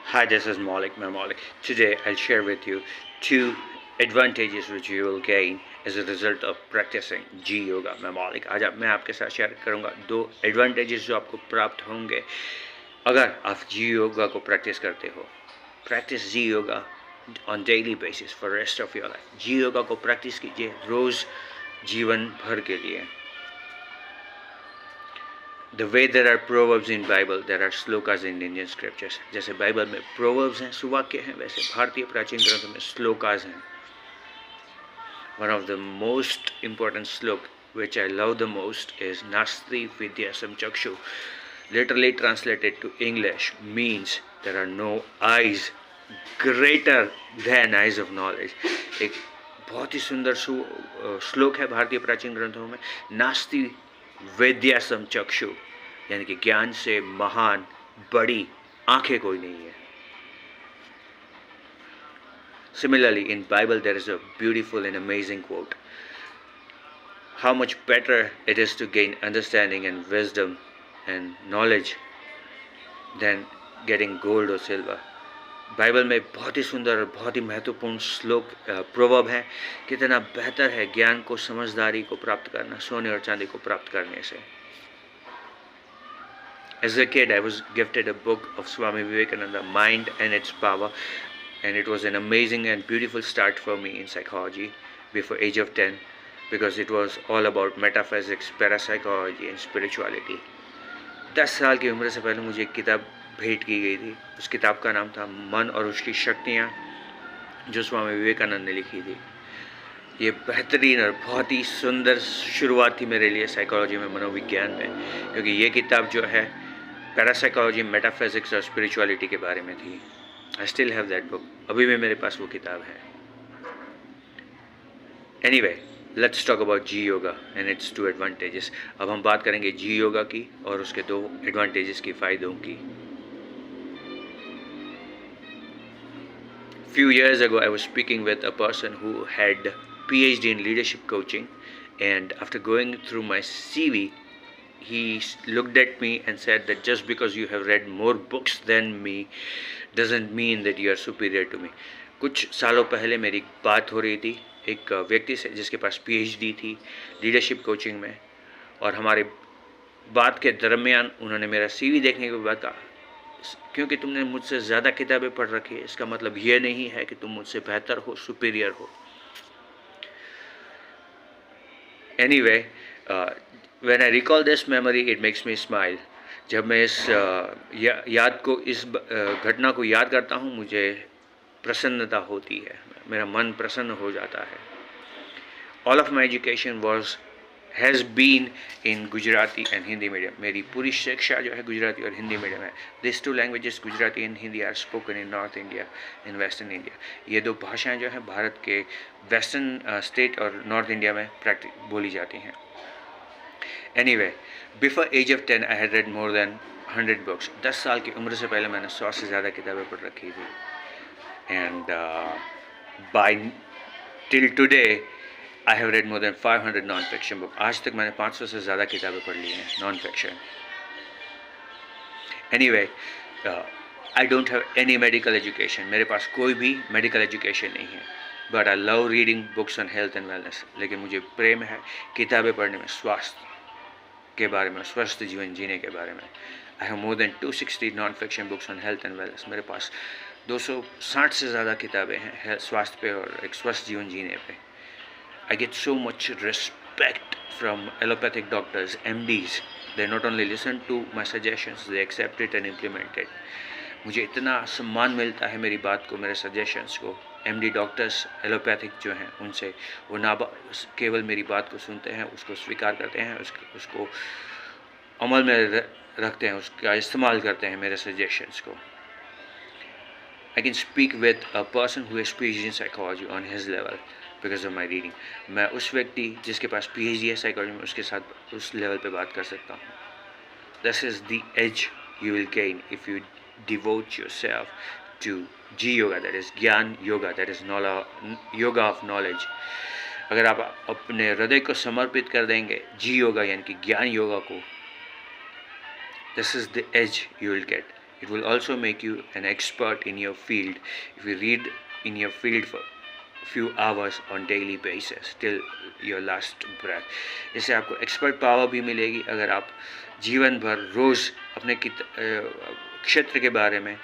Hi, this is Malik Malik. Today I'll share with you two advantages which you will gain as a result of practicing जी योगा मैं मौलिक। आज मैं आपके साथ share करूंगा दो एडवांटेजेस जो आपको प्राप्त होंगे अगर आप जी योगा को प्रैक्टिस करते हो। प्रैक्टिस जी yoga on daily basis for rest of your life. जी योगा को प्रैक्टिस कीजिए रोज़ जीवन भर के लिए। The way there are proverbs in Bible, there are slokas in Indian scriptures. जैसे बाइबल में proverbs हैं, सुवाक्य हैं, वैसे भारतीय प्राचीन ग्रंथों में slokas हैं. One of the most important slok which I love the most is Nasti Vidyasam Chakshu. Literally translated to English means there are no eyes greater than eyes of knowledge. एक बहुत ही सुंदर श्लोक है भारतीय प्राचीन ग्रंथों में, नास्ति वेद्यासम चक्षु, यानी कि ज्ञान से महान बड़ी आंखें कोई नहीं है। Similarly, in Bible there is a beautiful and amazing quote. How much better it is to gain understanding and wisdom and knowledge than getting gold or silver. Bible में बहुत ही सुंदर और बहुत ही महत्वपूर्ण श्लोक प्रोवर्ब है, कितना बेहतर है ज्ञान को समझदारी को प्राप्त करना सोने और चांदी को प्राप्त करने से। As a kid, I was gifted a book of Swami Vivekananda, Mind and Its Power, and it was an amazing and beautiful start for me in psychology before age of 10 because it was all about metaphysics, parapsychology and spirituality. 10 साल की उम्र से पहले मुझे एक किताब भेंट की गई थी। उस किताब का नाम था मन और उसकी शक्तियाँ, जो स्वामी विवेकानंद ने लिखी थी। ये बेहतरीन और बहुत ही सुंदर शुरुआत थी मेरे लिए साइकोलॉजी में, मनोविज्ञान में, क्योंकि ये किताब जो है पैरासाइकोलॉजी, मेटाफिजिक्स और स्पिरिचुअलिटी के बारे में थी। I still have that book, अभी भी मेरे पास वो किताब है। Anyway, let's talk about the yoga and its two advantages. अब हम बात करेंगे जी योगा की और उसके दो एडवांटेजेस की, फ़ायदों की। Few years ago, I was speaking with a person who had PhD in leadership coaching, and after going through my CV, he looked at me and said that just because you have read more books than me doesn't mean that you are superior to me. कुछ सालों पहले मेरी बात हो रही थी एक व्यक्ति से जिसके पास PhD थी लीडरशिप कोचिंग में, और हमारे बात के दरमियान उन्होंने मेरा CV देखने के बाद कहा, क्योंकि तुमने मुझसे ज़्यादा किताबें पढ़ रखी है इसका मतलब ये नहीं है कि तुम मुझसे बेहतर हो, सुपीरियर हो। Anyway, when I recall this memory it makes me smile. जब मैं इस याद को, इस घटना को याद करता हूँ, मुझे प्रसन्नता होती है, मेरा मन प्रसन्न हो जाता है। All of my education has been in Gujarati and Hindi medium. मेरी पूरी शिक्षा जो है गुजराती और हिंदी मीडियम है। This two languages, Gujarati and Hindi, are spoken in north India in western India. ये दो भाषाएं जो हैं भारत के वेस्टर्न स्टेट और नॉर्थ इंडिया में बोली जाती हैं। Anyway, before age of 10 I had read more than 100 books. 10 साल की उम्र से पहले मैंने 100 से ज़्यादा किताबें पढ़ रखी थी। And by till today I have read more than 500 non fiction book. आज तक मैंने 500 से ज़्यादा किताबें पढ़ ली हैं non fiction. Anyway, I don't have any medical education. मेरे पास कोई भी मेडिकल एजुकेशन नहीं है, but I love reading books on health and wellness. लेकिन मुझे प्रेम है किताबें पढ़ने में, स्वास्थ्य के बारे में, स्वस्थ जीवन जीने के बारे में। I have more than 260 non fiction books on health and wellness. मेरे पास 260 से ज़्यादा किताबें हैं स्वास्थ्य पे और एक स्वस्थ जीवन जीने पे। I get so much respect from allopathic doctors, MDs. They not only listen to my suggestions, they accept it and implement it. मुझे इतना सम्मान मिलता है मेरी बात को, मेरे सजेशंस को। MD डॉक्टर्स एलोपैथिक जो हैं उनसे, वो ना केवल मेरी बात को सुनते हैं, उसको स्वीकार करते हैं, उसको अमल में रखते हैं, उसका इस्तेमाल करते हैं मेरे सजेशंस को। I can speak with a person who has PhD in psychology on his level because of my reading. मैं उस व्यक्ति जिसके पास PhD है साइकोलॉजी में, उसके साथ उस लेवल पे बात कर सकता हूँ। This is the edge you will gain if you devote yourself to Ji Yoga, that is ज्ञान yoga, that is yoga of knowledge. अगर आप अपने हृदय को समर्पित कर देंगे जी योगा यानी कि ज्ञान योगा को, this is the edge you will get It will also make you an expert in your field if you read in your field for few hours on daily basis till your last breath. इससे आपको expert power भी मिलेगी अगर आप जीवन भर रोज़ अपने क्षेत्र के बारे में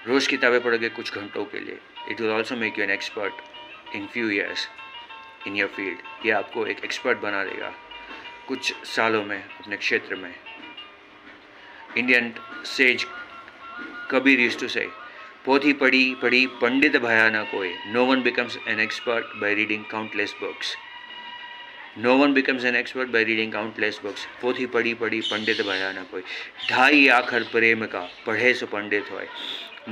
रोज़ किताबें पढ़ोगे कुछ घंटों के लिए. It will also make you an expert in few years in your field. ये आपको एक एक्सपर्ट बना देगा कुछ सालों में अपने क्षेत्र में. Indian sage Kabir used to say, पोथी पढ़ी पढ़ी पंडित भया न कोई. No one becomes an expert by reading countless books. No one becomes an expert by reading countless books. पोथी पढ़ी पढ़ी पंडित भया न कोई. ढाई आखर प्रेम का पढ़े सो पंडित होय.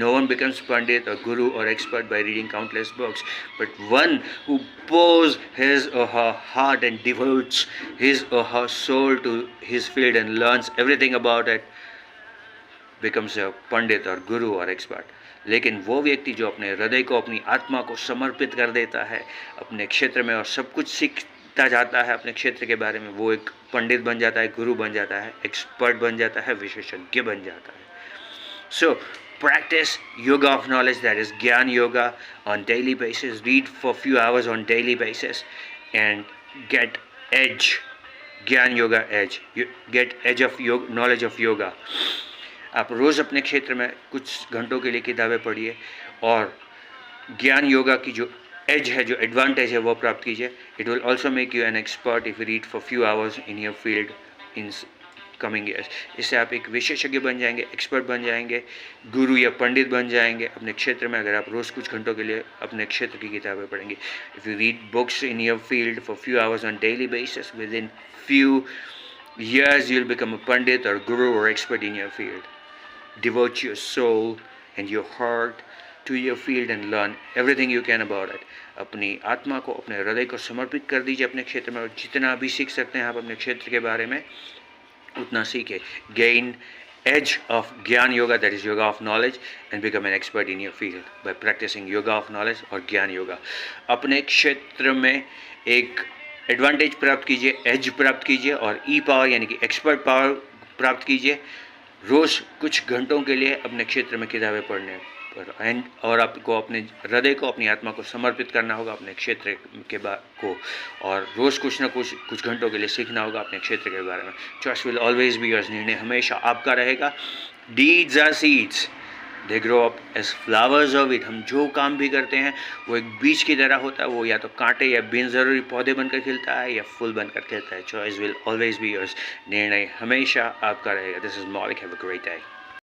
No one becomes Pandit or Guru or expert by reading countless books, but one who pours his or her heart and devotes his or her soul to his field and learns everything about it becomes a Pandit or Guru or expert. लेकिन वो व्यक्ति जो अपने हृदय को अपनी आत्मा को समर्पित कर देता है अपने क्षेत्र में और सब कुछ सीखता जाता है अपने क्षेत्र के बारे में, वो एक पंडित बन जाता है, गुरु बन जाता है, एक्सपर्ट बन जाता है, विशेषज्ञ बन जाता है. So practice yoga of knowledge, that is Gyan Yoga, on daily basis. Read for few hours on daily basis and get edge, Gyan Yoga edge. You get edge of yoga, knowledge of yoga. आप रोज़ अपने क्षेत्र में कुछ घंटों के लिए किताबें पढ़िए और ज्ञान योगा की जो एज है, जो एडवांटेज है वो प्राप्त कीजिए. It will also make you an expert if you read for few hours in your field in coming years. इससे आप एक विशेषज्ञ बन जाएंगे, एक्सपर्ट बन जाएंगे, गुरु या पंडित बन जाएंगे अपने क्षेत्र में अगर आप रोज़ कुछ घंटों के लिए अपने क्षेत्र की किताबें पढ़ेंगे. If you read books in your field for few hours on daily basis, with in few years you'll become a pandit or guru or expert in your field. Devote your soul and your heart to your field and learn everything you can about it. अपनी आत्मा को, अपने हृदय को समर्पित कर दीजिए अपने क्षेत्र में और जितना भी सीख सकते हैं आप अपने क्षेत्र के बारे में उतना सीखे. Gain edge of Gyan Yoga, that is yoga of knowledge, and become an expert in your field by practicing yoga of knowledge और Gyan Yoga. अपने क्षेत्र में एक एडवांटेज प्राप्त कीजिए, एज प्राप्त कीजिए और ई पावर यानी कि एक्सपर्ट पावर प्राप्त कीजिए रोज़ कुछ घंटों के लिए अपने क्षेत्र में किताबें पढ़ने पर. और आपको अपने हृदय को, अपनी आत्मा को समर्पित करना होगा अपने क्षेत्र के को और रोज़ कुछ ना कुछ घंटों के लिए सीखना होगा अपने क्षेत्र के बारे में. Choice will always be yours. निर्णय हमेशा आपका रहेगा. Deeds are seeds, they grow up as flowers of it. हम जो काम भी करते हैं वो एक बीज की तरह होता है, वो या तो कांटे या बिन ज़रूरी पौधे बनकर खिलता है या फूल बनकर खिलता है. Choice will always be yours. निर्णय हमेशा आपका रहेगा. दिस इज़ मौलिक. Have a great day.